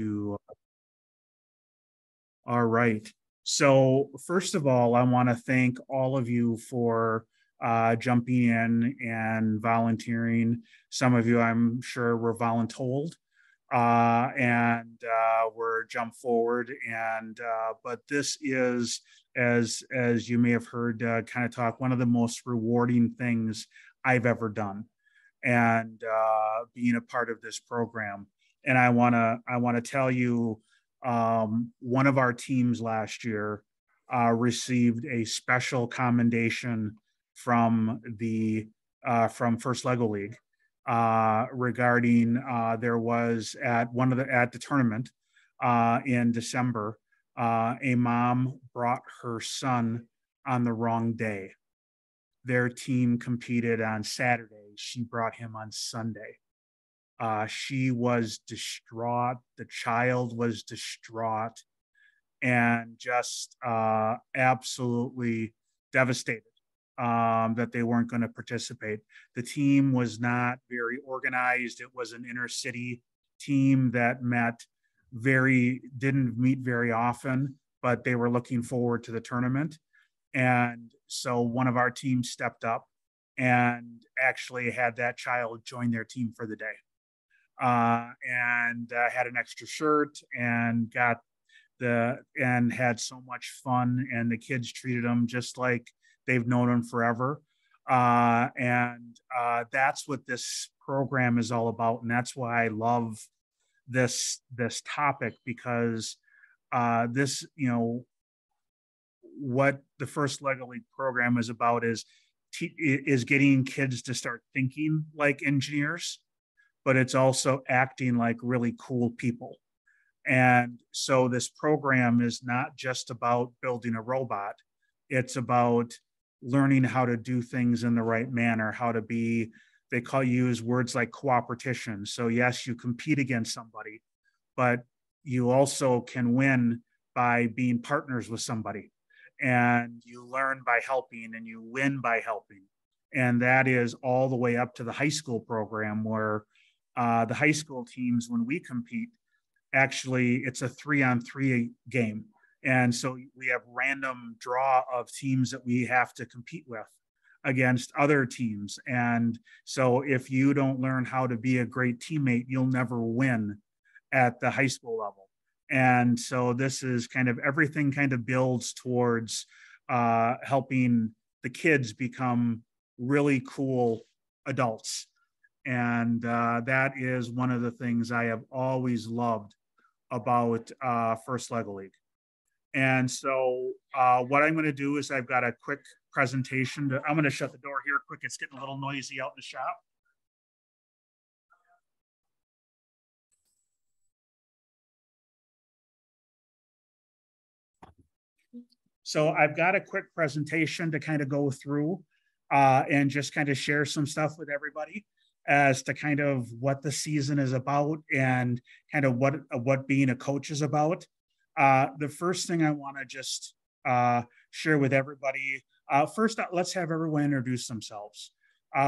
to, all right. So first of all, I want to thank all of you for jumping in and volunteering. Some of you, I'm sure, were voluntold and were jumped forward. But this is, as you may have heard, kind of talk, one of the most rewarding things I've ever done, and being a part of this program. And I want to tell you, one of our teams last year received a special commendation from the from First Lego League regarding there was at the tournament in December, a mom brought her son on the wrong day. Their team competed on Saturday. She brought him on Sunday. She was distraught. The child was distraught and just absolutely devastated that they weren't going to participate. The team was not very organized. It was an inner city team that didn't meet very often, but they were looking forward to the tournament. And so one of our teams stepped up and actually had that child join their team for the day. And had an extra shirt and had so much fun, and the kids treated them just like they've known them forever. That's what this program is all about. And that's why I love this topic, because this, what the First Lego League program is about is getting kids to start thinking like engineers, but it's also acting like really cool people. And so this program is not just about building a robot. It's about learning how to do things in the right manner, how to be, use words like cooperation. So yes, you compete against somebody, but you also can win by being partners with somebody. And you learn by helping and you win by helping. And that is all the way up to the high school program, where the high school teams, when we compete, actually it's a 3-on-3 game. And so we have random draw of teams that we have to compete with against other teams. And so if you don't learn how to be a great teammate, you'll never win at the high school level. And so this is kind of, everything kind of builds towards helping the kids become really cool adults. And that is one of the things I have always loved about First Lego League. And so what I'm going to do is I've got a quick presentation. I'm going to shut the door here quick. It's getting a little noisy out in the shop. So I've got a quick presentation to kind of go through and just kind of share some stuff with everybody as to kind of what the season is about and kind of what being a coach is about. The first thing I want to just share with everybody, first, let's have everyone introduce themselves.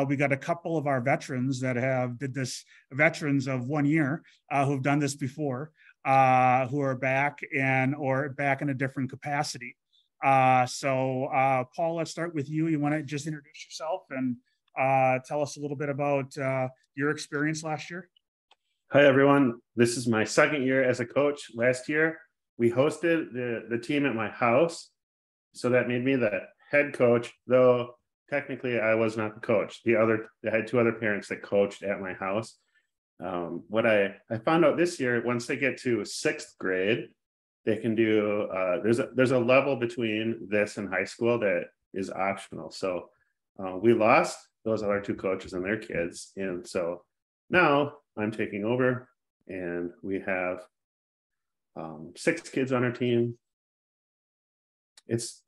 We got a couple of our veterans that veterans of 1 year who've done this before, who are back or back in a different capacity. So Paul, let's start with you. You want to just introduce yourself and tell us a little bit about your experience last year? Hi, everyone. This is my second year as a coach. Last year, we hosted the team at my house. So that made me the head coach, though technically I was not the coach. I had two other parents that coached at my house. What I found out this year, once they get to 6th grade, they can do, there's a level between this and high school that is optional. So we lost those other two coaches and their kids. And so now I'm taking over, and we have 6 kids on our team. It's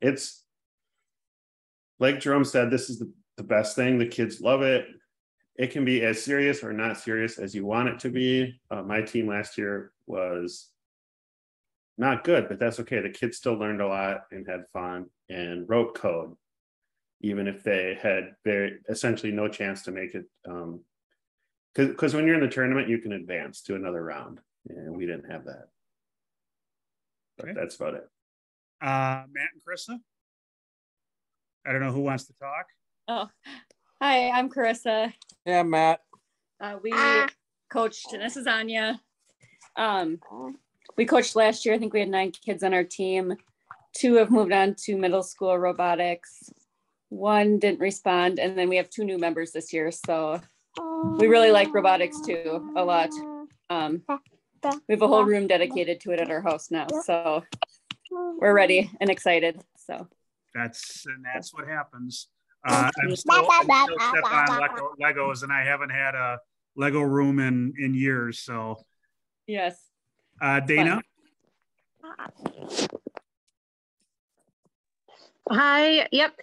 like Jerome said, this is the best thing. The kids love it. It can be as serious or not serious as you want it to be. My team last year was not good, but that's okay. The kids still learned a lot and had fun and wrote code, even if they had essentially no chance to make it. Because when you're in the tournament, you can advance to another round. and we didn't have that. But Okay. that's about it. Matt and Carissa? I don't know who wants to talk. Oh, hi, I'm Carissa. Yeah, Matt. We coached, and this is Anya. We coached last year. I think we had 9 kids on our team. 2 have moved on to middle school robotics. 1 didn't respond, and then we have 2 new members this year. So we really like robotics too, a lot. We have a whole room dedicated to it at our house now. So we're ready and excited. So that's what happens. I'm still stuck on Legos, and I haven't had a Lego room in years. So yes. Dana. Hi. Yep.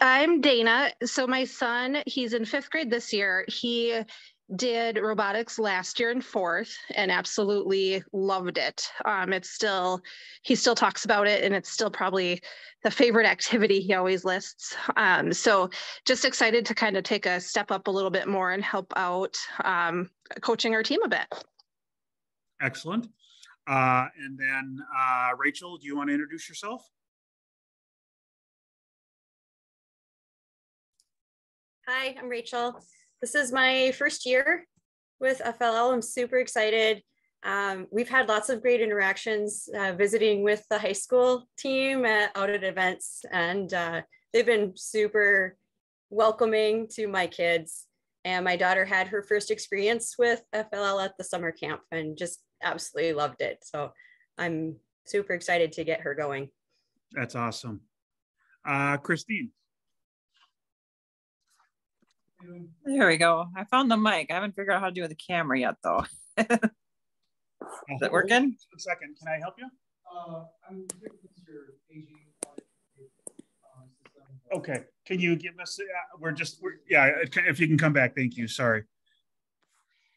I'm Dana. So my son, he's in 5th grade this year. He did robotics last year in 4th and absolutely loved it. He still talks about it, and it's still probably the favorite activity he always lists. So just excited to kind of take a step up a little bit more and help out coaching our team a bit. Excellent. And then Rachel, do you want to introduce yourself? Hi, I'm Rachel. This is my first year with FLL. I'm super excited. We've had lots of great interactions visiting with the high school team out at events, and they've been super welcoming to my kids. And my daughter had her first experience with FLL at the summer camp and just absolutely loved it. So I'm super excited to get her going. That's awesome. Christine. There we go. I found the mic. I haven't figured out how to do the camera yet, though. Is that working? Just a second. Can I help you? Okay. Can you give us? If you can come back, thank you. Sorry.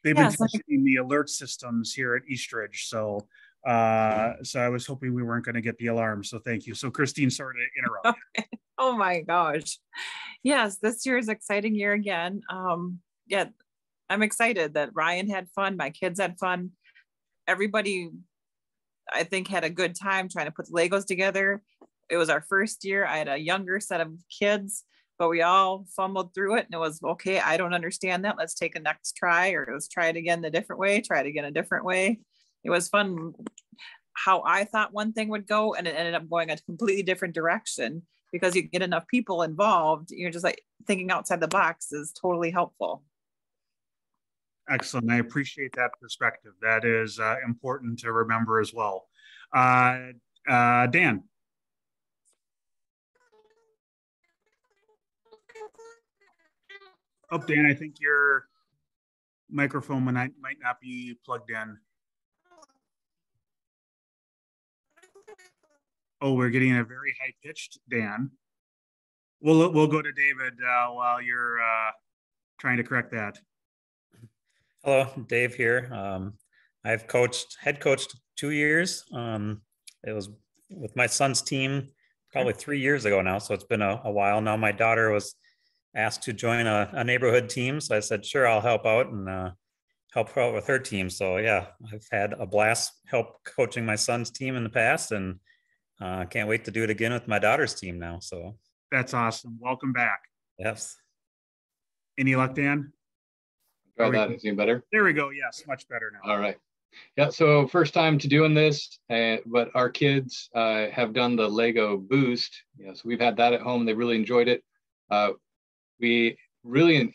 They've been testing the alert systems here at Eastridge, so I was hoping we weren't going to get the alarm. So thank you. So Christine, sorry to interrupt. Okay. Oh my gosh. Yes, this year is an exciting year again. Yeah, I'm excited that Ryan had fun. My kids had fun. Everybody, I think, had a good time trying to put the Legos together. It was our first year. I had a younger set of kids, but we all fumbled through it, and it was okay. I don't understand that. Let's take a next try, or let's try it again a different way. Try it again a different way. It was fun how I thought one thing would go, and it ended up going a completely different direction. Because you get enough people involved, you're just like thinking outside the box is totally helpful. Excellent. I appreciate that perspective. That is important to remember as well. Dan. Oh, Dan, I think your microphone might not be plugged in. Oh, we're getting a very high-pitched Dan. We'll go to David while you're trying to correct that. Hello, Dave here. I've head coached 2 years. It was with my son's team probably 3 years ago now, so it's been a while now. My daughter was asked to join a neighborhood team, so I said, sure, I'll help out and help her out with her team. So yeah, I've had a blast help coaching my son's team in the past, and can't wait to do it again with my daughter's team now. So that's awesome. Welcome back. Yes. Any luck, Dan? Try that. Is it better? There we go. Yes, much better now. All right. Yeah. So first time to doing this, but our kids have done the Lego Boost. Yeah. So we've had that at home. They really enjoyed it. We really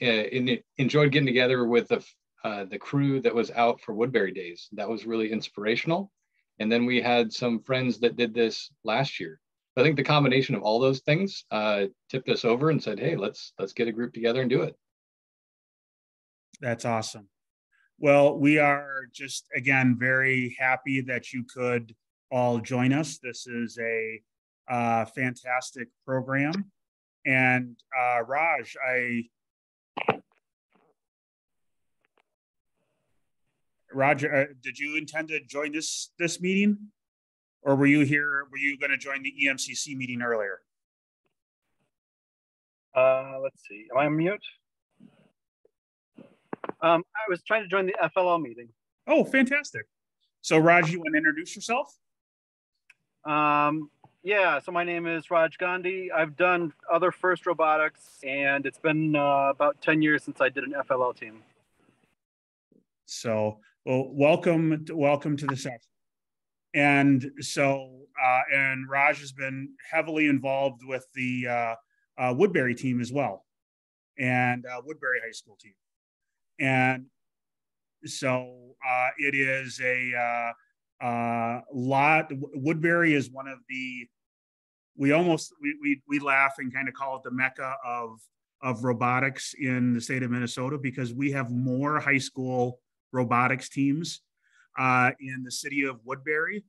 enjoyed getting together with the crew that was out for Woodbury Days. That was really inspirational. And then we had some friends that did this last year. I think the combination of all those things tipped us over and said, hey, let's get a group together and do it. That's awesome. Well, we are just, again, very happy that you could all join us. This is a fantastic program. And Raj, Roger, did you intend to join this meeting, or were you here? Were you going to join the EMCC meeting earlier? Let's see. Am I on mute? I was trying to join the FLL meeting. Oh, fantastic! So Raj, you want to introduce yourself? Yeah, so my name is Raj Gandhi. I've done other FIRST robotics, and it's been about 10 years since I did an FLL team. So, well, welcome to the session. And so, and Raj has been heavily involved with the Woodbury team as well, and Woodbury High School team. And so it is a lot. Woodbury is one of the, we laugh and kind of call it the mecca of robotics in the state of Minnesota, because we have more high school robotics teams in the city of Woodbury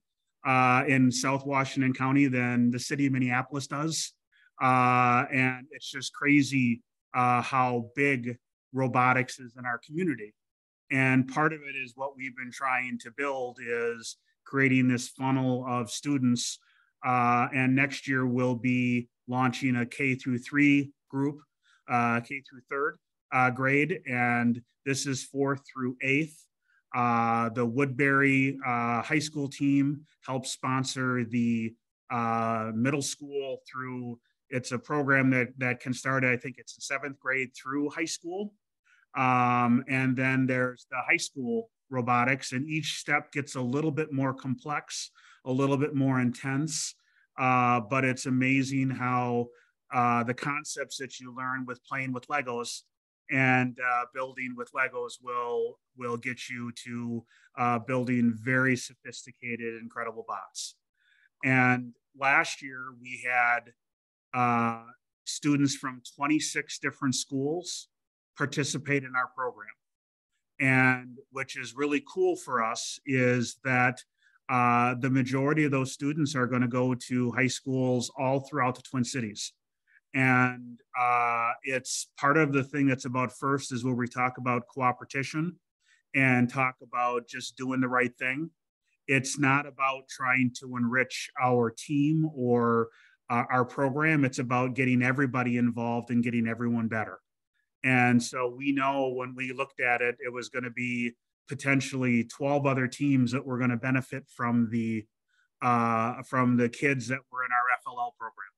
in South Washington County than the city of Minneapolis does. And it's just crazy how big robotics is in our community. And part of it is what we've been trying to build is creating this funnel of students. And next year we'll be launching a K-3 group, K-3 grade. And this is 4th through 8th. The Woodbury High School team helps sponsor the middle school through, it's a program that can start, I think it's the 7th grade through high school. And then there's the high school robotics, and each step gets a little bit more complex, a little bit more intense. But it's amazing how the concepts that you learn with playing with Legos and building with Legos will get you to building very sophisticated, incredible bots. And last year we had students from 26 different schools participate in our program. And which is really cool for us is that the majority of those students are going to go to high schools all throughout the Twin Cities. And it's part of the thing that's about FIRST is where we talk about cooperation and talk about just doing the right thing. It's not about trying to enrich our team or our program. It's about getting everybody involved and getting everyone better. And so we know when we looked at it, it was going to be potentially 12 other teams that were going to benefit from the kids that were in our FLL program.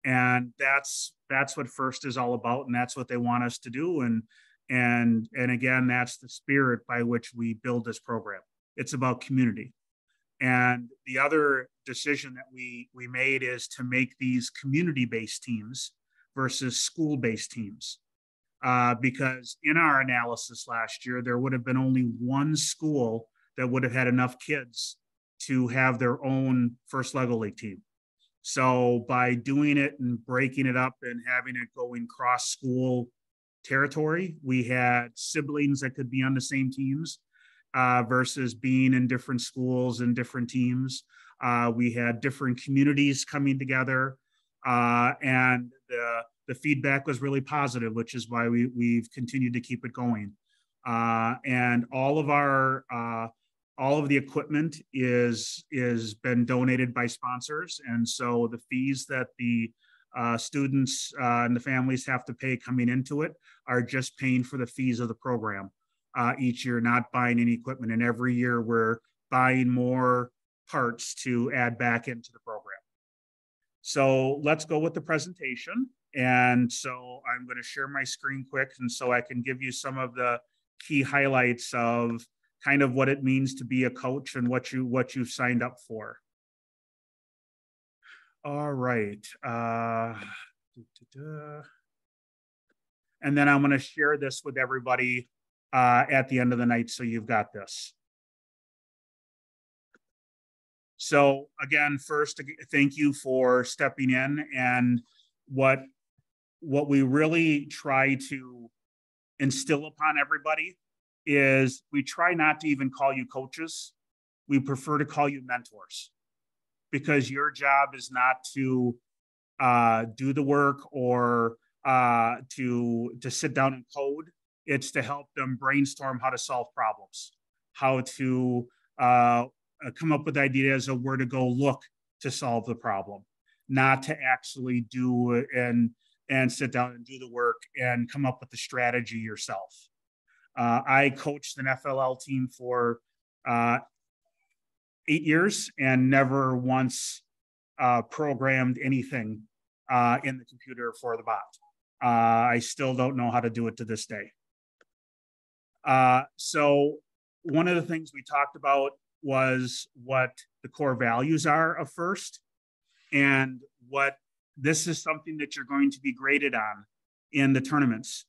And that's what FIRST is all about, and that's what they want us to do. And again, that's the spirit by which we build this program. It's about community. And the other decision that we made is to make these community-based teams versus school-based teams. Because in our analysis last year, there would have been only one school that would have had enough kids to have their own FIRST Lego League team. So by doing it and breaking it up and having it going cross school territory, we had siblings that could be on the same teams versus being in different schools and different teams. We had different communities coming together, and the feedback was really positive, which is why we've continued to keep it going. And all of the equipment is been donated by sponsors. And so the fees that the students and the families have to pay coming into it are just paying for the fees of the program each year, not buying any equipment. And every year we're buying more parts to add back into the program. So let's go with the presentation. And so I'm going to share my screen quick, and so I can give you some of the key highlights of kind of what it means to be a coach and what you've signed up for. All right. And then I'm going to share this with everybody at the end of the night, so you've got this. So again, first, thank you for stepping in. And what we really try to instill upon everybody is we try not to even call you coaches. We prefer to call you mentors, because your job is not to do the work or to sit down and code. It's to help them brainstorm how to solve problems, how to come up with ideas of where to go look to solve the problem, not to actually do it and sit down and do the work and come up with the strategy yourself. I coached an FLL team for 8 years and never once programmed anything in the computer for the bot. I still don't know how to do it to this day. So one of the things we talked about was what the core values are of FIRST, and what this is something that you're going to be graded on in the tournaments.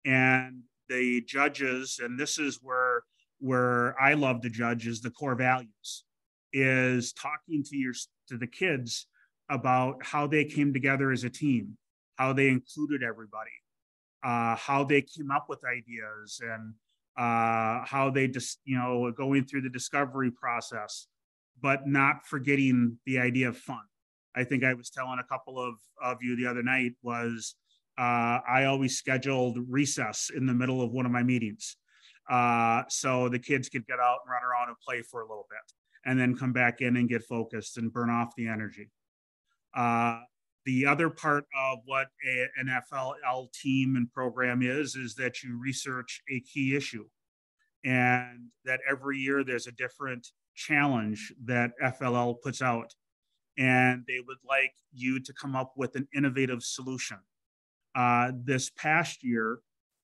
And the judges, and this is where I love to judge, is the core values, is talking to the kids about how they came together as a team, how they included everybody, how they came up with ideas, and how they just, going through the discovery process, but not forgetting the idea of fun. I think I was telling a couple of you the other night was I always scheduled recess in the middle of one of my meetings. So the kids could get out and run around and play for a little bit and then come back in and get focused and burn off the energy. The other part of what an FLL team and program is that you research a key issue, and that every year there's a different challenge that FLL puts out, and they would like you to come up with an innovative solution. This past year,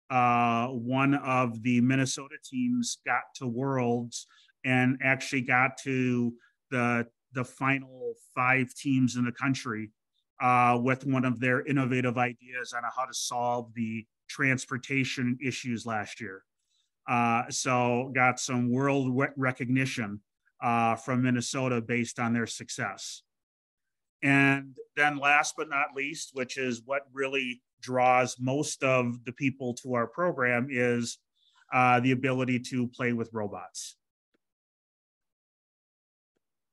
one of the Minnesota teams got to Worlds and actually got to the final 5 teams in the country with one of their innovative ideas on how to solve the transportation issues last year. So got some world recognition from Minnesota based on their success. And then last but not least, which is what really draws most of the people to our program, is the ability to play with robots.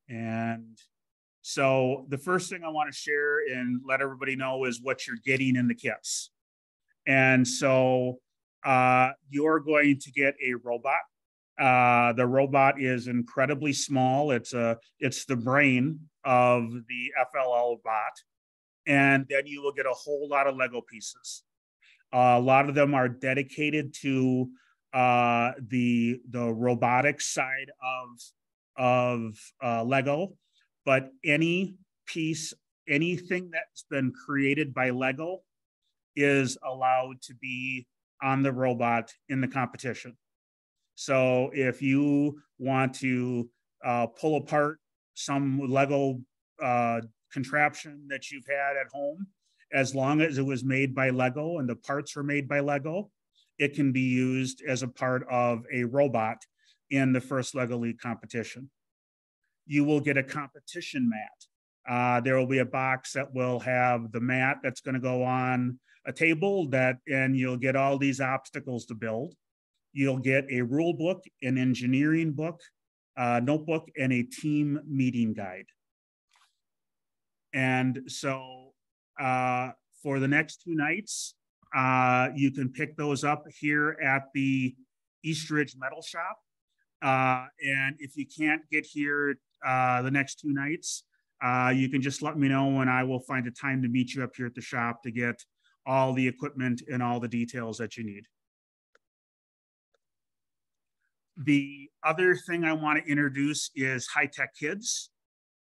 And so the first thing I want to share and let everybody know is what you're getting in the kits. And so you're going to get a robot. The robot is incredibly small. It's the brain of the FLL bot. And then you will get a whole lot of Lego pieces. A lot of them are dedicated to the robotics side of Lego. But any piece, anything that's been created by Lego is allowed to be on the robot in the competition. So if you want to pull apart some Lego contraption that you've had at home, as long as it was made by Lego and the parts were made by Lego, it can be used as a part of a robot in the FIRST Lego League competition. You will get a competition mat. There will be a box that will have the mat that's going to go on a table and you'll get all these obstacles to build. You'll get a rule book, an engineering book, notebook, and a team meeting guide. And so for the next 2 nights, you can pick those up here at the East Ridge Metal Shop. And if you can't get here the next 2 nights, you can just let me know and I will find a time to meet you up here at the shop to get all the equipment and all the details that you need. The other thing I want to introduce is High Tech Kids.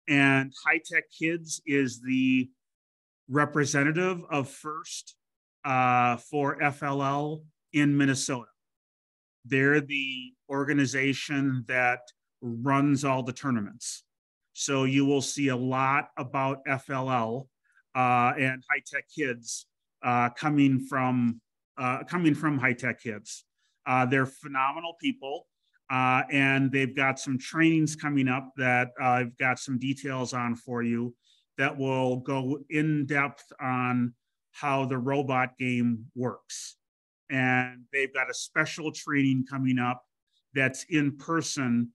And High Tech Kids is the representative of FIRST for FLL in Minnesota. They're the organization that runs all the tournaments. So you will see a lot about FLL and High Tech Kids coming from High Tech Kids. They're phenomenal people. And they've got some trainings coming up that I've got some details on for you that will go in depth on how the robot game works. And they've got a special training coming up that's in person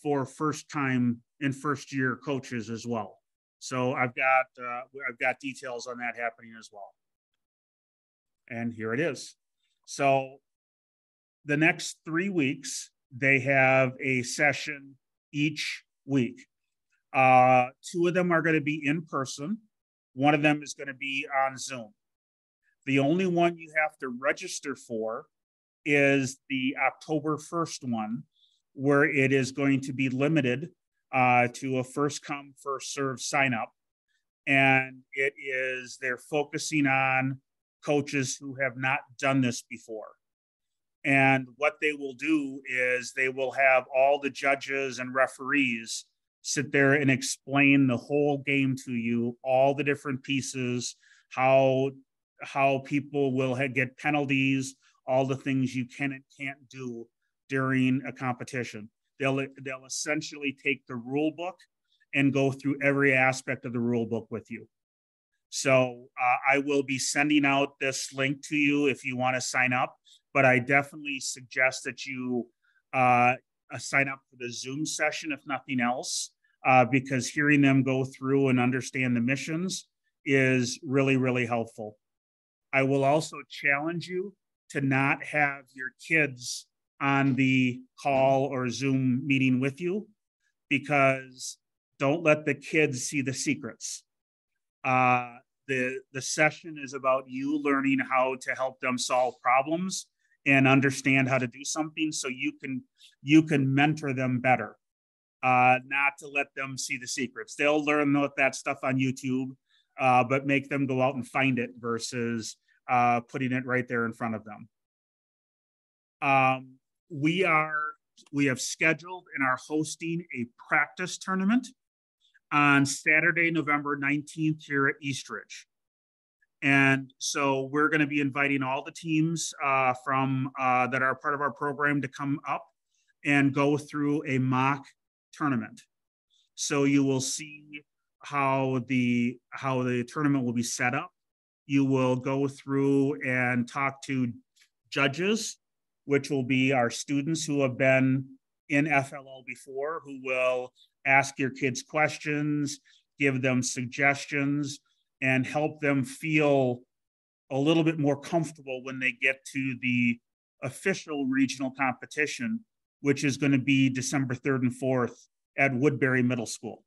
for first time and first year coaches as well. So I've got details on that happening as well. And here it is. So the next 3 weeks, they have a session each week. 2 of them are going to be in person. 1 of them is going to be on Zoom. The only one you have to register for is the October 1st one, where it is going to be limited to a first come, first serve sign up. And they're focusing on coaches who have not done this before. And what they will do is they will have all the judges and referees sit there and explain the whole game to you, all the different pieces, how people will get penalties, all the things you can and can't do during a competition. They'll essentially take the rule book and go through every aspect of the rule book with you. So I will be sending out this link to you if you want to sign up, but I definitely suggest that you sign up for the Zoom session, if nothing else, because hearing them go through and understand the missions is really, really helpful. I will also challenge you to not have your kids on the call or Zoom meeting with you, because don't let the kids see the secrets. The session is about you learning how to help them solve problems and understand how to do something so you can mentor them better, not to let them see the secrets. They'll learn that stuff on YouTube, but make them go out and find it versus putting it right there in front of them. We have scheduled and are hosting a practice tournament on Saturday, November 19th here at Eastridge. And so we're going to be inviting all the teams from that are part of our program to come up and go through a mock tournament. So you will see how the tournament will be set up. You will go through and talk to judges, which will be our students who have been in FLL before, who will ask your kids questions, give them suggestions, and help them feel a little bit more comfortable when they get to the official regional competition, which is going to be December 3rd and 4th at Woodbury Middle School.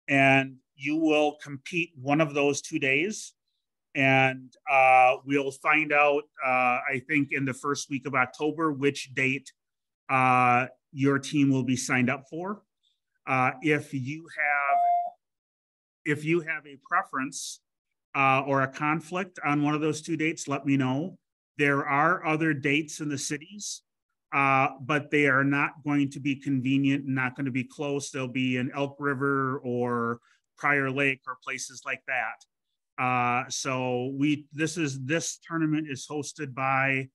And you will compete one of those 2 days. And we'll find out, I think, in the first week of October, which date your team will be signed up for. If you have a preference or a conflict on one of those 2 dates, let me know. There are other dates in the cities, but they are not going to be convenient and not going to be close. They'll be in Elk River or Prior Lake or places like that. So this tournament is hosted by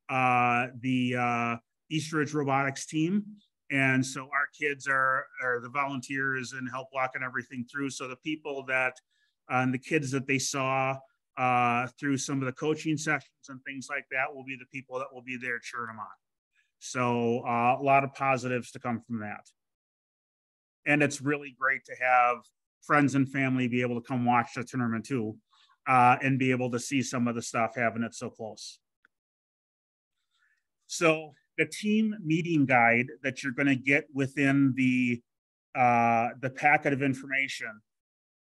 the Eastridge Robotics team. And so our kids are the volunteers and help walking everything through. So the people that, and the kids that they saw through some of the coaching sessions and things like that will be the people that will be there cheering them on. So a lot of positives to come from that. And it's really great to have friends and family be able to come watch the tournament too, and be able to see some of the stuff, having it so close. So the team meeting guide that you're going to get within the packet of information,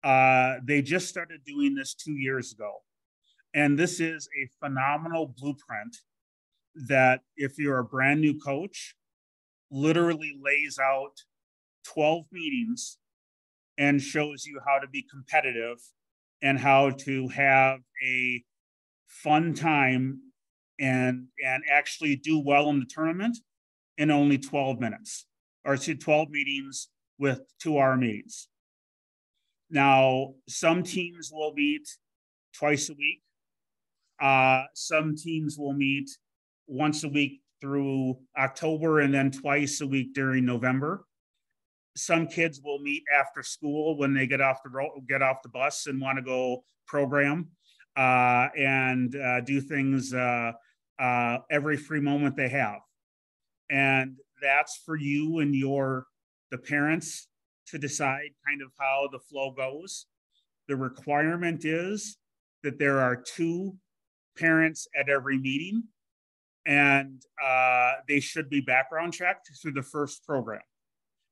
they just started doing this 2 years ago. And this is a phenomenal blueprint that, if you're a brand new coach, literally lays out 12 meetings and shows you how to be competitive and how to have a fun time and actually do well in the tournament in only 12 minutes, or 12 meetings with 2-hour meetings. Now, some teams will meet twice a week. Some teams will meet once a week through October and then twice a week during November. Some kids will meet after school when they get off the bus and want to go program and do things every free moment they have. And that's for you and the parents to decide kind of how the flow goes. The requirement is that there are 2 parents at every meeting, and they should be background checked through the first program.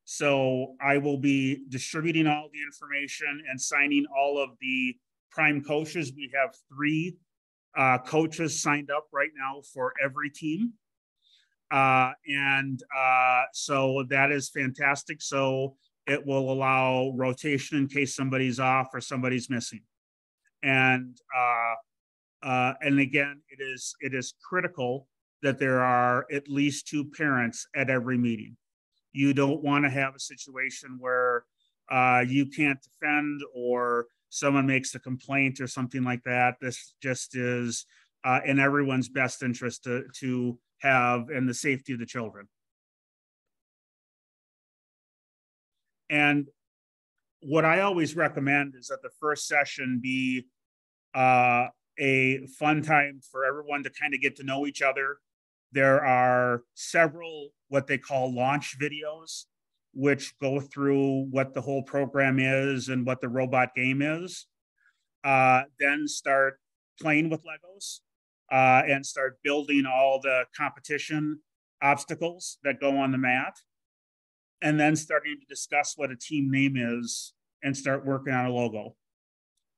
So I will be distributing all the information and signing all of the prime coaches. We have 3 coaches signed up right now for every team. So that is fantastic. So it will allow rotation in case somebody's off or somebody's missing. And again, it is critical that there are at least 2 parents at every meeting. You don't want to have a situation where you can't defend or someone makes a complaint or something like that. This just is in everyone's best interest to have, and the safety of the children. And what I always recommend is that the first session be a fun time for everyone to kind of get to know each other. There are several what they call launch videos, which go through what the whole program is and what the robot game is. Then start playing with Legos and start building all the competition obstacles that go on the mat. And then starting to discuss what a team name is and start working on a logo.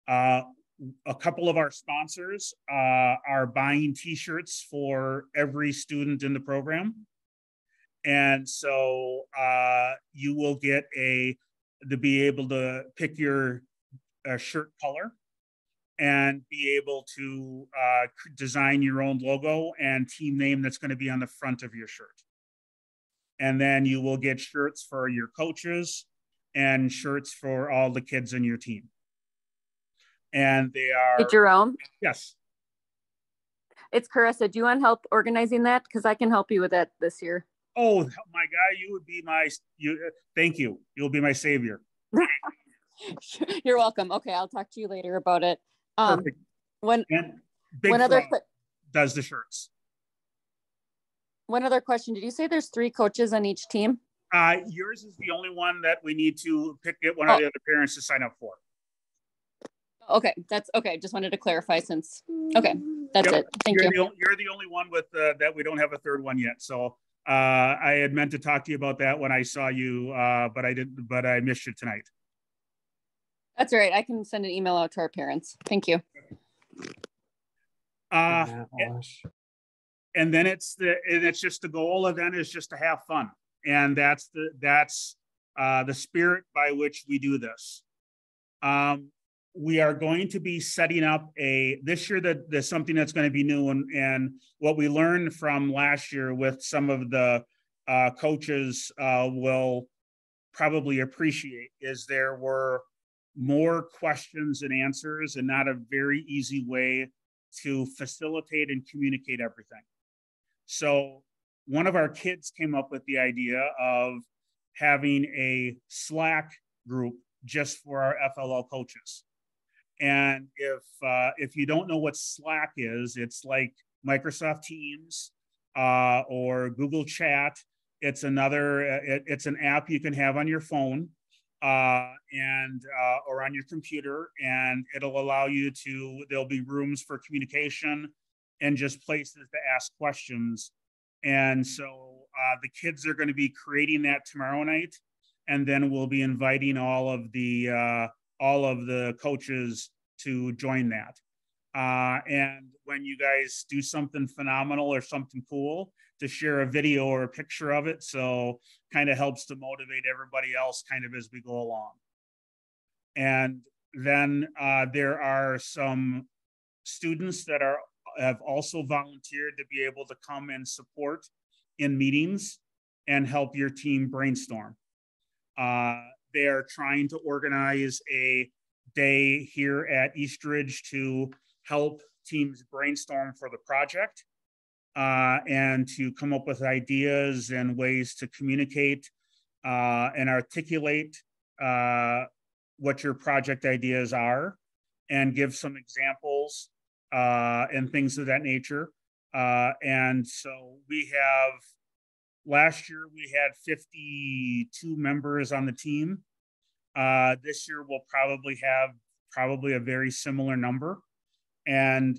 A couple of our sponsors are buying t-shirts for every student in the program. And so you will get to be able to pick your shirt color and be able to design your own logo and team name that's going to be on the front of your shirt. And then you will get shirts for your coaches and shirts for all the kids in your team. And they are— Hey, Jerome. Yes. It's Carissa. Do you want help organizing that? Because I can help you with that this year. Oh, my God, you would be thank you. You'll be my savior. You're welcome. Okay, I'll talk to you later about it. Perfect. One Big other does the shirts. One other question. Did you say there's 3 coaches on each team? Yours is the only one that we need to get one of the other parents to sign up for. Okay, that's okay. Just wanted to clarify since. Okay, that's it. Thank you. You're the only one with that we don't have a third one yet. So I had meant to talk to you about that when I saw you, but I didn't. But I missed you tonight. That's all right. I can send an email out to our parents. Thank you. And then it's just the goal of then is just to have fun, and that's the spirit by which we do this. We are going to be setting up this year that there's something that's going to be new, and what we learned from last year with some of the coaches will probably appreciate is there were more questions and answers and not a very easy way to facilitate and communicate everything. So one of our kids came up with the idea of having a Slack group just for our FLL coaches. And if you don't know what Slack is, it's like Microsoft Teams or Google Chat. It's it's an app you can have on your phone or on your computer, and it'll allow you there'll be rooms for communication and just places to ask questions. And so the kids are going to be creating that tomorrow night, and then we'll be inviting all of the coaches to join that. And when you guys do something phenomenal or something cool, to share a video or a picture of it. So kind of helps to motivate everybody else kind of as we go along. And then there are some students that have also volunteered to be able to come and support in meetings and help your team brainstorm. They are trying to organize a day here at Eastridge to help teams brainstorm for the project and to come up with ideas and ways to communicate and articulate what your project ideas are and give some examples and things of that nature. And so last year we had 52 members on the team. This year we'll probably have a very similar number. And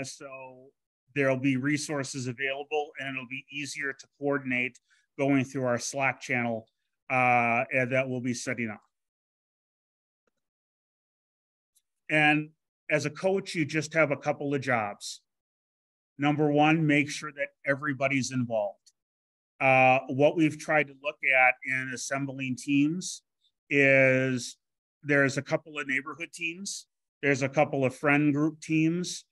so there'll be resources available and it'll be easier to coordinate going through our Slack channel and that we'll be setting up. And as a coach, you just have a couple of jobs. Number one, make sure that everybody's involved. what we've tried to look at in assembling teams is there's a couple of neighborhood teams, there's a couple of friend group teams,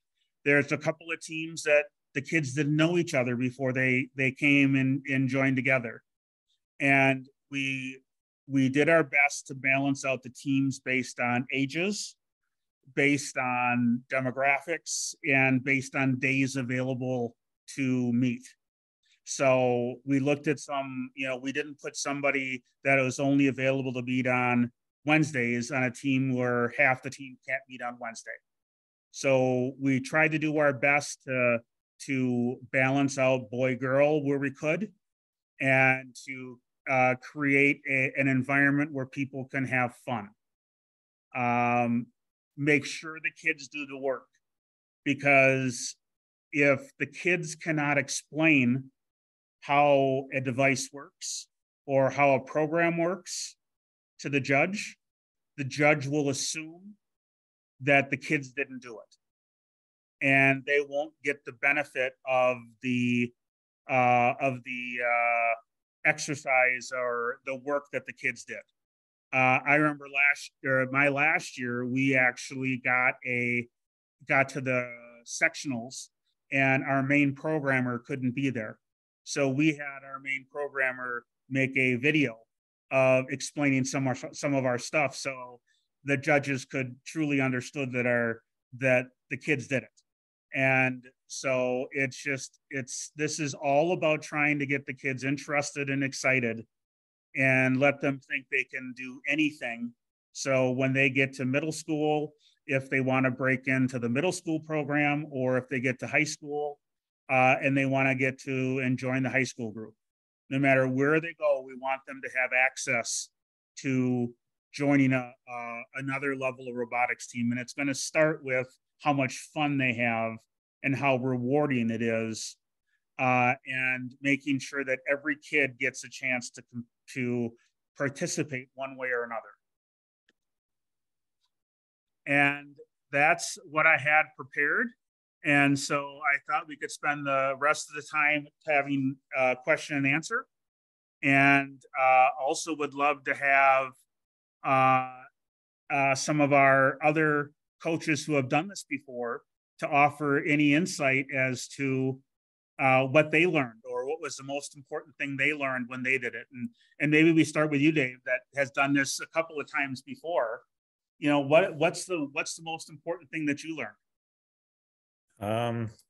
there's a couple of teams that the kids didn't know each other before they came and joined together. And we did our best to balance out the teams based on ages, based on demographics, and based on days available to meet. So we looked at some, we didn't put somebody that was only available to meet on Wednesdays on a team where half the team can't meet on Wednesday. So we tried to do our best to balance out boy girl where we could, and to create an environment where people can have fun. Make sure the kids do the work, because if the kids cannot explain how a device works or how a program works to the judge will assume that the kids didn't do it, and they won't get the benefit of the exercise or the work that the kids did. I remember my last year, we actually got to the sectionals, and our main programmer couldn't be there. So we had our main programmer make a video of explaining some of our stuff, so the judges could truly understood that the kids did it. And so this is all about trying to get the kids interested and excited and let them think they can do anything. So when they get to middle school, if they want to break into the middle school program, or if they get to high school and they want to get to and join the high school group, no matter where they go, we want them to have access to joining another level of robotics team. And it's going to start with how much fun they have and how rewarding it is, and making sure that every kid gets a chance to participate one way or another. And that's what I had prepared. And so I thought we could spend the rest of the time having question and answer. And also would love to have some of our other coaches who have done this before to offer any insight as to what they learned, or what was the most important thing they learned when they did it. And maybe we start with you, Dave, that has done this a couple of times before. What's the most important thing that you learned?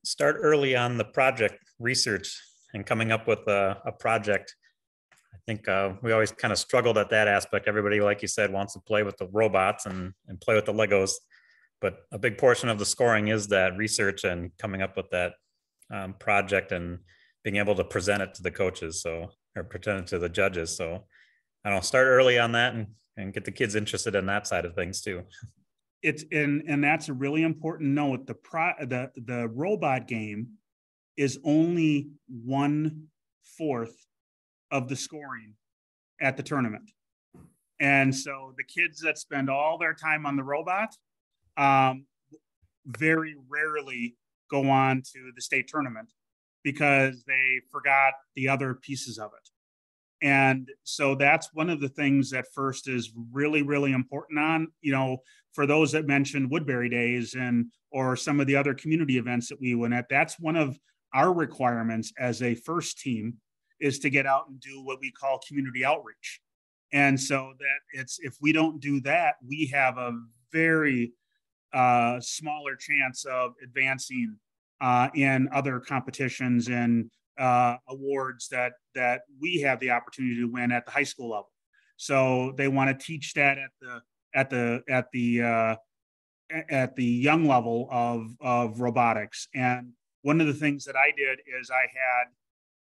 Start early on the project research and coming up with a project. I think we always kind of struggled at that aspect. Everybody, like you said, wants to play with the robots and play with the Legos, but a big portion of the scoring is that research and coming up with that project and being able to present it to the coaches, or present it to the judges. So I don't know, start early on that and get the kids interested in that side of things too. And that's a really important note. The robot game is only 1/4 of the scoring at the tournament. And so the kids that spend all their time on the robot very rarely go on to the state tournament because they forgot the other pieces of it. And so that's one of the things that first is really, really important on, for those that mentioned Woodbury Days or some of the other community events that we went at, that's one of our requirements as a first team, is to get out and do what we call community outreach. And so that if we don't do that, we have a very smaller chance of advancing in other competitions and awards that we have the opportunity to win at the high school level. So they want to teach that at the young level of robotics. And one of the things that I did is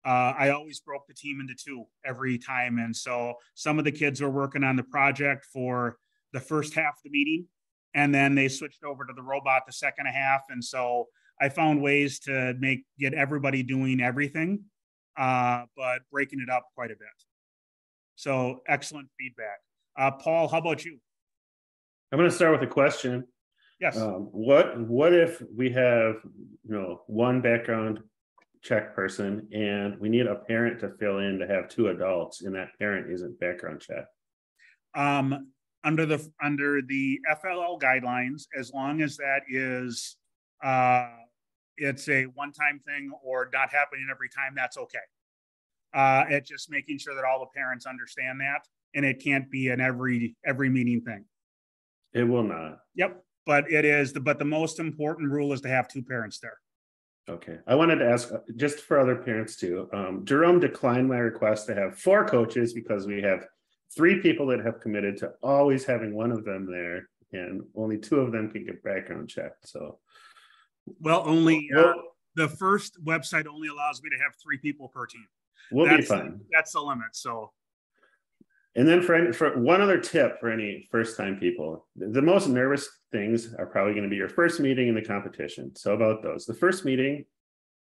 I always broke the team into two every time. And so some of the kids were working on the project for the first half of the meeting, and then they switched over to the robot the second half. And so I found ways to get everybody doing everything, but breaking it up quite a bit. So excellent feedback. Paul, how about you? I'm going to start with a question. Yes. What if we have, one background check person, and we need a parent to fill in to have 2 adults, and that parent isn't background check. Under the FLL guidelines, as long as that is it's a one-time thing or not happening every time, that's okay. It's just making sure that all the parents understand that, and it can't be an every meeting thing. It will not. Yep, but it is. But the most important rule is to have 2 parents there. Okay, I wanted to ask just for other parents too. Jerome declined my request to have 4 coaches because we have 3 people that have committed to always having one of them there, and only 2 of them can get background checked. So, well, the first website only allows me to have 3 people per team. We'll be fine. That's the limit. So, and then for one other tip for any first-time people, the most nervous things are probably going to be your first meeting in the competition. So about those, the first meeting,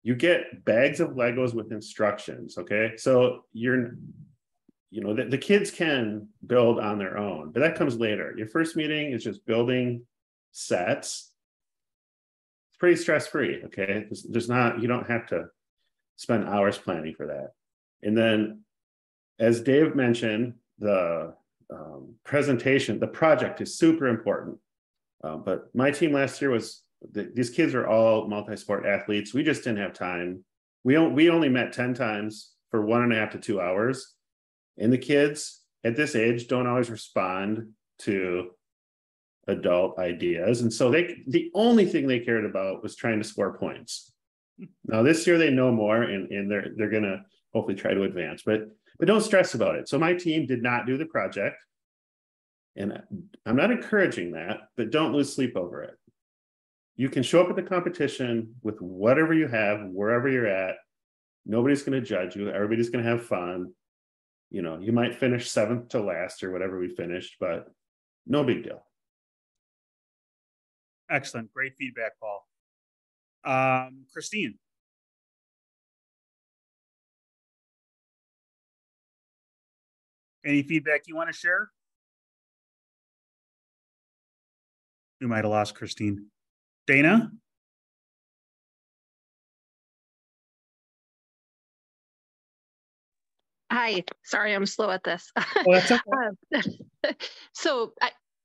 you get bags of Legos with instructions. Okay, so the kids can build on their own, but that comes later. Your first meeting is just building sets. It's pretty stress-free. Okay, you don't have to spend hours planning for that. And then, as Dave mentioned, the presentation, the project is super important. But my team last year these kids are all multi-sport athletes. We just didn't have time. We only met 10 times for 1.5 to 2 hours. And the kids at this age don't always respond to adult ideas. And so the only thing they cared about was trying to score points. Now this year they know more, and they're gonna hopefully try to advance, but don't stress about it. So my team did not do the project, and I'm not encouraging that, but don't lose sleep over it. You can show up at the competition with whatever you have, wherever you're at. Nobody's going to judge you. Everybody's going to have fun. You might finish 7th to last or whatever we finished, but no big deal. Excellent. Great feedback, Paul. Christine. Any feedback you want to share? We might have lost Christine. Dana? Hi, sorry, I'm slow at this. Oh, that's okay. So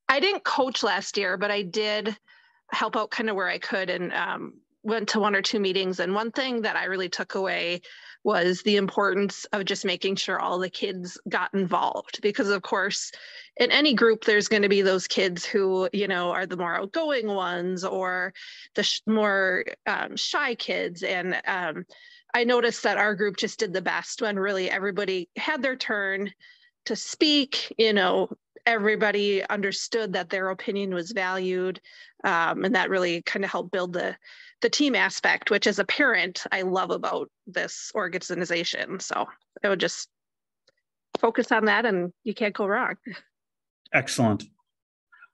I didn't coach last year, but I did help out kind of where I could, and went to 1 or 2 meetings. And one thing that I really took away was the importance of just making sure all the kids got involved, because of course, in any group, there's going to be those kids who, are the more outgoing ones, or the more shy kids. And I noticed that our group just did the best when really everybody had their turn to speak. Everybody understood that their opinion was valued, and that really kind of helped build the team aspect, which as a parent, I love about this organization. So I would just focus on that, and you can't go wrong. Excellent.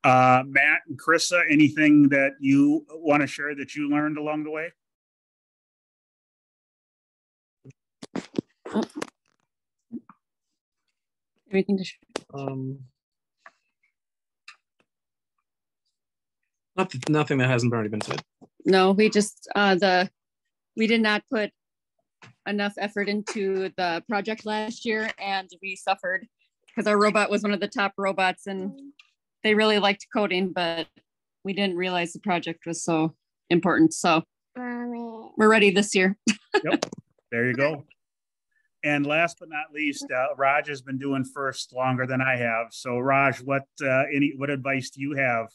Matt and Carissa, anything that you want to share that you learned along the way? Everything to share. Nothing that hasn't already been said. No, we just we did not put enough effort into the project last year, and we suffered because our robot was one of the top robots, and they really liked coding, but we didn't realize the project was so important. So we're ready this year. Yep, there you go. And last but not least, Raj has been doing first longer than I have. So Raj, what advice do you have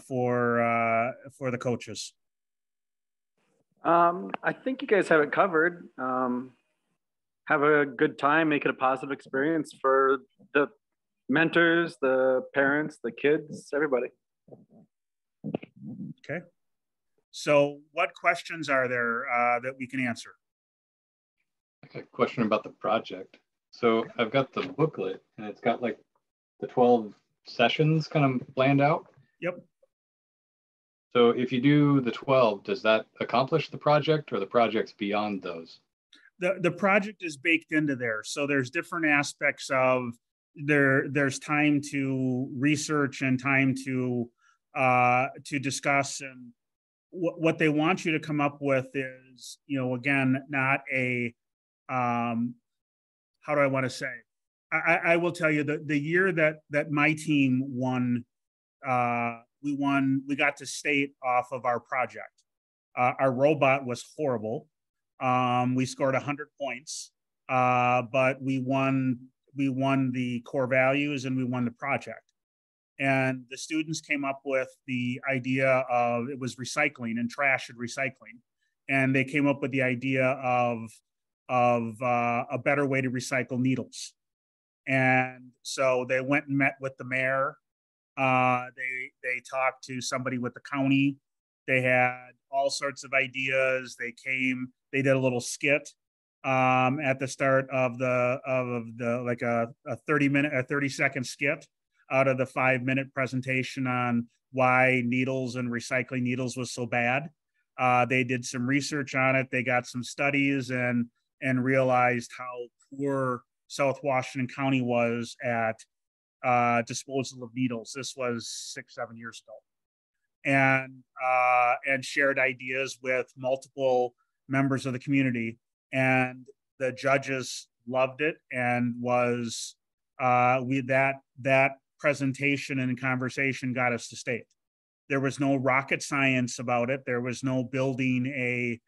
for the coaches? I think you guys have it covered. Have a good time, make it a positive experience for the mentors, the parents, the kids, everybody. Okay. So what questions are there that we can answer? I got a question about the project. So I've got the booklet, and it's got like the 12 sessions kind of planned out. Yep. So if you do the 12, does that accomplish the project, or the project's beyond those? The project is baked into there. So there's different aspects of there's time to research and time to discuss what they want you to come up with is, again, not a, how do I want to say? I will tell you that the year that my team won, we got to state off of our project. Our robot was horrible. We scored 100 points, but we won the core values and we won the project. And the students came up with the idea of, it was recycling and trash and recycling. And they came up with the idea of a better way to recycle needles. And so they went and met with the mayor. They talked to somebody with the county. They had all sorts of ideas. They did a little skit at the start of the like a 30-second skit out of the 5-minute presentation on why needles and recycling needles was so bad. They did some research on it. They got some studies and realized how poor South Washington County was at disposal of needles. This was 6-7 years ago. And shared ideas with multiple members of the community. And the judges loved it, and was that presentation and conversation got us to state. There was no rocket science about it. There was no building a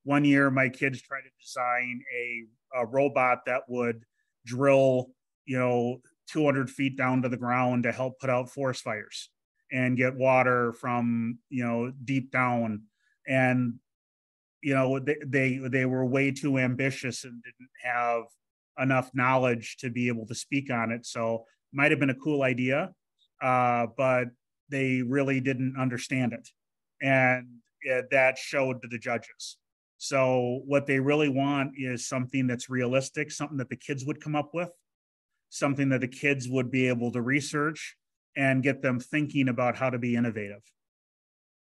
one year my kids tried to design a robot that would drill 200 feet down to the ground to help put out forest fires and get water from deep down. And they were way too ambitious and didn't have enough knowledge to be able to speak on it. So might have been a cool idea, but they really didn't understand it. And that showed to the judges. So what they really want is something that's realistic, something that the kids would come up with, something that the kids would be able to research and get them thinking about how to be innovative.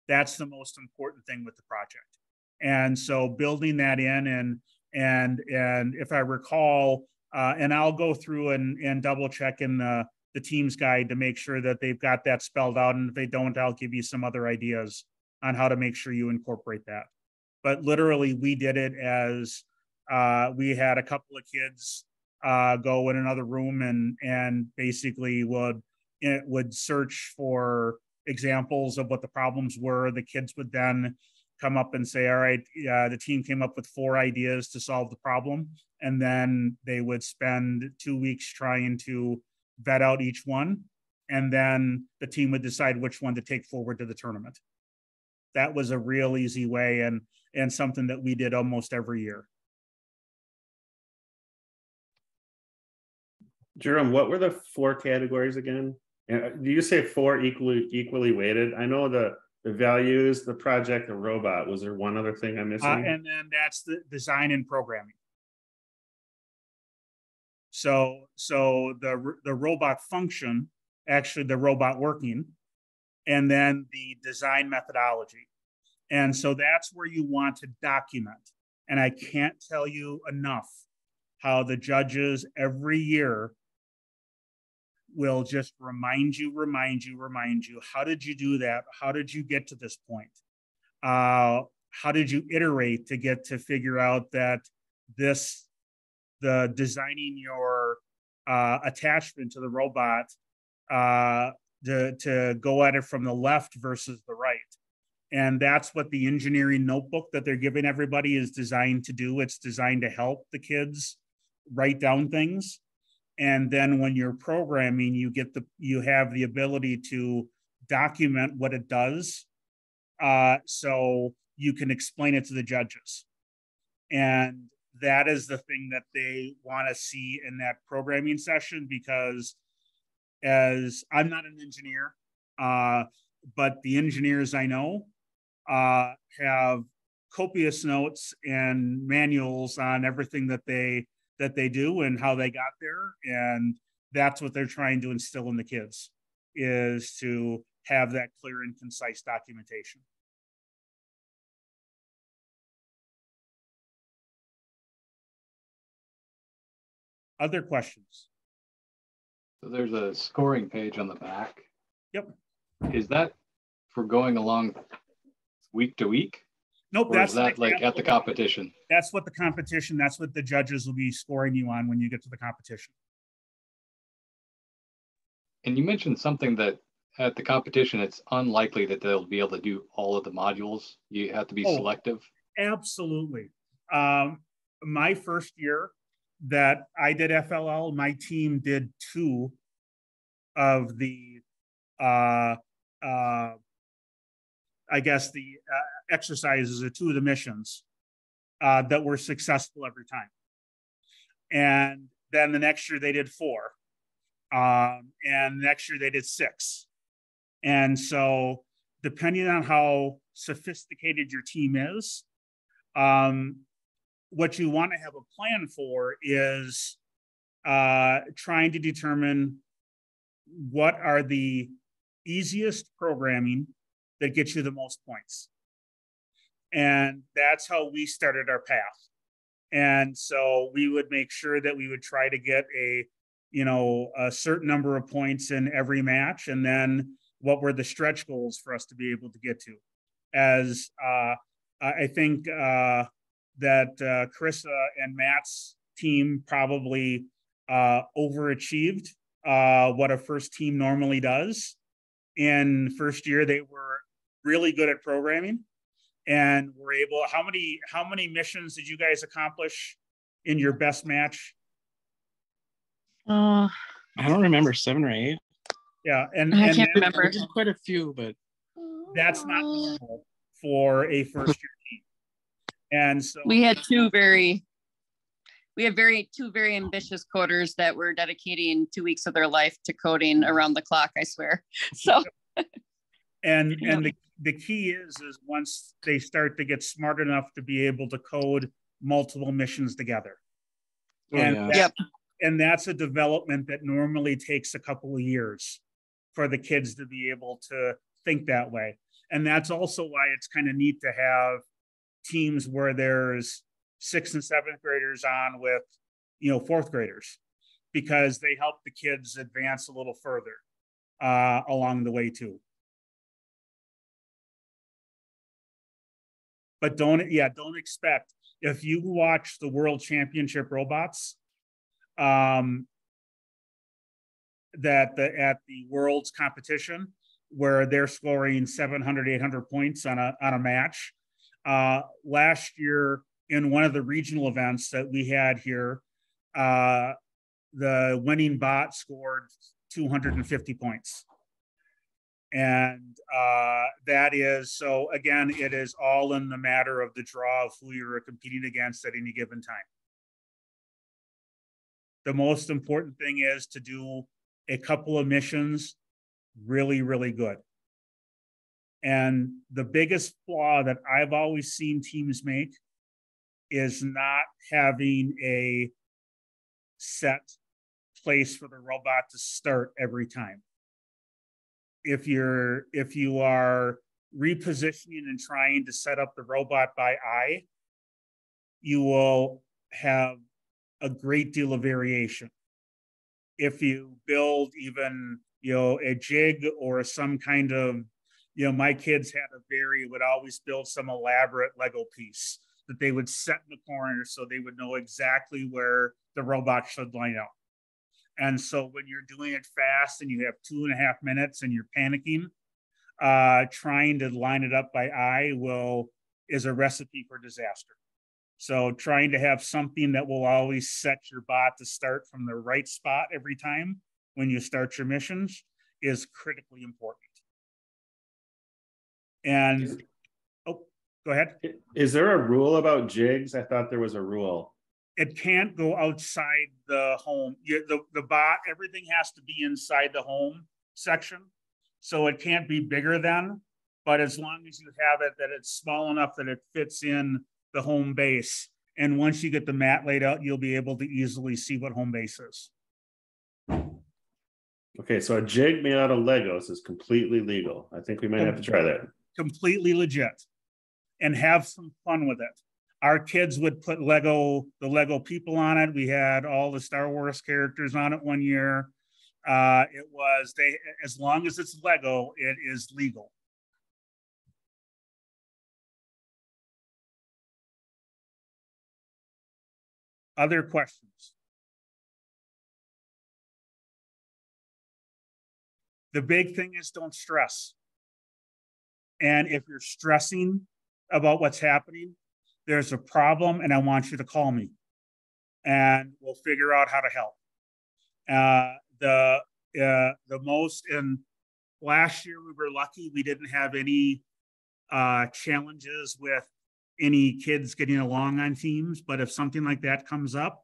That's the most important thing with the project. And so building that in, and if I recall, and I'll go through and double check in the team's guide to make sure that they've got that spelled out. And if they don't, I'll give you some other ideas on how to make sure you incorporate that. But literally we did it as we had a couple of kids go in another room and basically would search for examples of what the problems were. The kids would then come up and say, all right, the team came up with 4 ideas to solve the problem. And then they would spend 2 weeks trying to vet out each one. And then the team would decide which one to take forward to the tournament. That was a real easy way and something that we did almost every year. Jerome, what were the 4 categories again? Do you say 4 equally weighted? I know the values, the project, the robot. Was there one other thing I'm missing? And then that's the design and programming. So the robot function, actually the robot working, and then the design methodology. And so that's where you want to document. And I can't tell you enough how the judges every year will just remind you, how did you do that? How did you get to this point? How did you iterate to get to figure out that the designing your attachment to the robot to go at it from the left versus the right? And that's what the engineering notebook that they're giving everybody is designed to do. It's designed to help the kids write down things. And then when you're programming, you have the ability to document what it does, so you can explain it to the judges. And that is the thing that they want to see in that programming session, because as I'm not an engineer, but the engineers I know have copious notes and manuals on everything that they do and how they got there. And that's what they're trying to instill in the kids, is to have that clear and concise documentation. Other questions? So there's a scoring page on the back. Yep. Is that for going along week to week? Nope, or is that like at the competition? That's what the competition, that's what the judges will be scoring you on when you get to the competition. And you mentioned something that at the competition, it's unlikely that they'll be able to do all of the modules. You have to be selective. Absolutely. My first year that I did FLL, my team did 2 of the, I guess the exercises, or 2 of the missions that were successful every time. And then the next year they did 4. And next year they did 6. And so depending on how sophisticated your team is, what you want to have a plan for is trying to determine what are the easiest programming that gets you the most points. And that's how we started our path. And so we would make sure that we would try to get a certain number of points in every match. And then what were the stretch goals for us to be able to get to? As I think that Carissa and Matt's team probably overachieved what a first team normally does. In first year, they were really good at programming and were able, how many missions did you guys accomplish in your best match? I don't remember, 7 or 8. Yeah, and I can't remember. Quite a few, but that's not normal for a first year team. And so we had two very ambitious coders that were dedicating 2 weeks of their life to coding around the clock, I swear. So and the key is once they start to get smart enough to be able to code multiple missions together. And that's a development that normally takes a couple of years for the kids to be able to think that way. And that's also why it's kind of neat to have teams where there's 6th and 7th graders on with, 4th graders, because they help the kids advance a little further along the way too. But don't expect, if you watch the World Championship robots, at the World's competition, where they're scoring 700, 800 points on a match. Last year, in one of the regional events that we had here, the winning bot scored 250 points. And that is, so again, it is all in the matter of the draw of who you're competing against at any given time. The most important thing is to do a couple of missions really, really good. And the biggest flaw that I've always seen teams make is not having a set place for the robot to start every time. If you are repositioning and trying to set up the robot by eye, you will have a great deal of variation. If you build even, a jig or some kind of, my kids would always build some elaborate Lego piece that they would set in the corner so they would know exactly where the robot should line up. And so when you're doing it fast and you have 2.5 minutes and you're panicking, trying to line it up by eye is a recipe for disaster. So trying to have something that will always set your bot to start from the right spot every time when you start your missions is critically important. And, go ahead. Is there a rule about jigs? I thought there was a rule. It can't go outside the home. The bot, everything has to be inside the home section. So it can't be bigger than, but as long as you have it, that it's small enough that it fits in the home base. And once you get the mat laid out, you'll be able to easily see what home base is. Okay, so a jig made out of Legos is completely legal. I think we might have to try that. Completely legit. And have some fun with it. Our kids would put the Lego people on it. We had all the Star Wars characters on it one year. As long as it's Lego, it is legal. Other questions? The big thing is don't stress. And if you're stressing about what's happening, there's a problem and I want you to call me and we'll figure out how to help. The most in last year, we were lucky we didn't have any challenges with any kids getting along on teams. But if something like that comes up,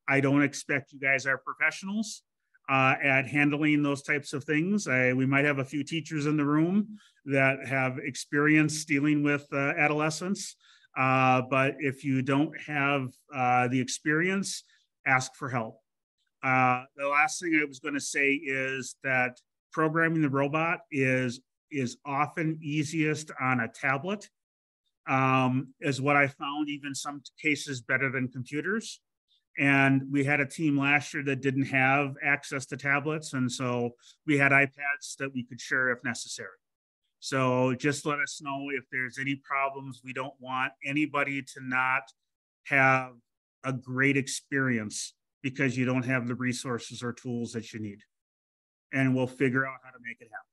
I don't expect you guys are professionals at handling those types of things. We might have a few teachers in the room that have experience dealing with adolescents. But if you don't have the experience, ask for help. The last thing I was going to say is that programming the robot is often easiest on a tablet, is what I found, even some cases better than computers. And we had a team last year that didn't have access to tablets. And so we had iPads that we could share if necessary. So just let us know if there's any problems. We don't want anybody to not have a great experience because you don't have the resources or tools that you need. And we'll figure out how to make it happen.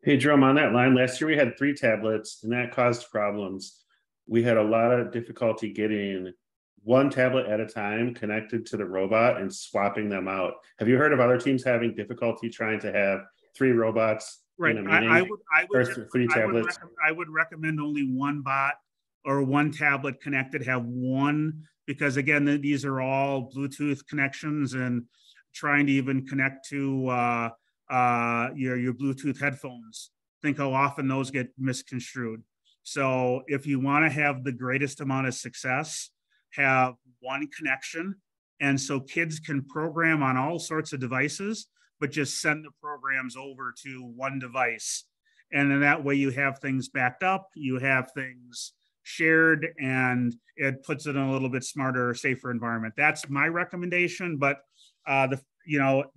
Hey, Jerome, on that line, last year we had 3 tablets and that caused problems. We had a lot of difficulty getting one tablet at a time connected to the robot and swapping them out. Have you heard of other teams having difficulty trying to have 3 robots right. in a meeting? I would recommend only one bot or one tablet connected, have one, because again, these are all Bluetooth connections, and trying to even connect to your Bluetooth headphones. Think how often those get misconstrued. So if you want to have the greatest amount of success, have one connection. And so kids can program on all sorts of devices, but just send the programs over to one device. And then that way you have things backed up, you have things shared, and it puts it in a little bit smarter, safer environment. That's my recommendation, but the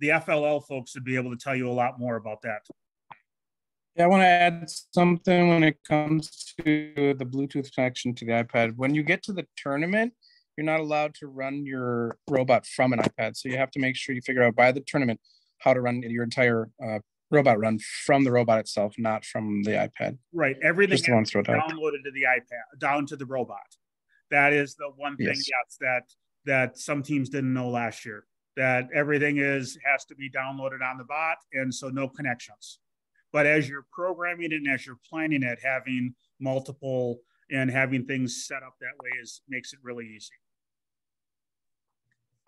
FLL folks would be able to tell you a lot more about that. Yeah, I want to add something when it comes to the Bluetooth connection to the iPad. When you get to the tournament, you're not allowed to run your robot from an iPad. So you have to make sure you figure out by the tournament how to run your entire robot run from the robot itself, not from the iPad. Right. Everything Just has to be downloaded to the iPad, down to the robot. That is the one thing, yes, that some teams didn't know last year, that everything has to be downloaded on the bot, and so no connections. But as you're programming it and as you're planning it, having multiple and having things set up that way makes it really easy.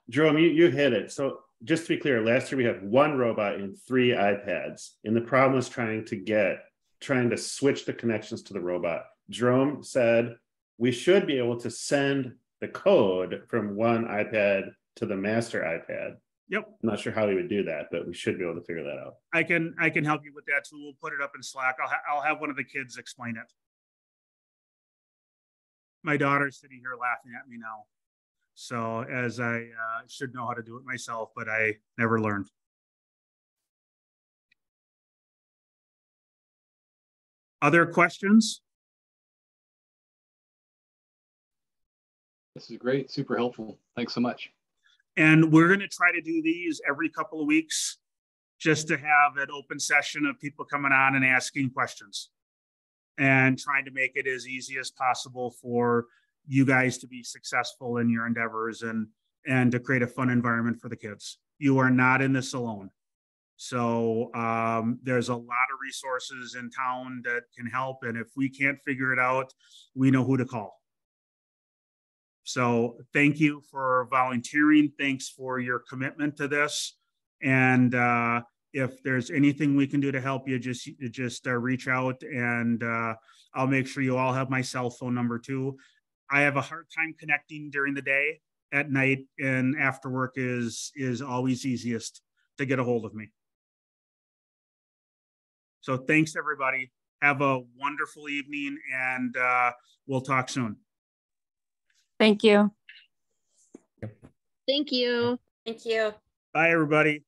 Jerome, you hit it. So just to be clear, last year we had one robot and 3 iPads, and the problem was trying to switch the connections to the robot. Jerome said we should be able to send the code from one iPad to the master iPad. Yep. I'm not sure how we would do that, but we should be able to figure that out. I can help you with that too. We'll put it up in Slack. I'll have one of the kids explain it. My daughter's sitting here laughing at me now. So as I should know how to do it myself, but I never learned. Other questions? This is great. Super helpful. Thanks so much. And we're going to try to do these every couple of weeks, just to have an open session of people coming on and asking questions and trying to make it as easy as possible for you guys to be successful in your endeavors and to create a fun environment for the kids. You are not in this alone. So there's a lot of resources in town that can help. And if we can't figure it out, we know who to call. So thank you for volunteering. Thanks for your commitment to this. And if there's anything we can do to help you, just reach out, and I'll make sure you all have my cell phone number too. I have a hard time connecting during the day. At night and after work is always easiest to get a hold of me. So thanks, everybody. Have a wonderful evening, and we'll talk soon. Thank you. Thank you. Thank you. Bye, everybody.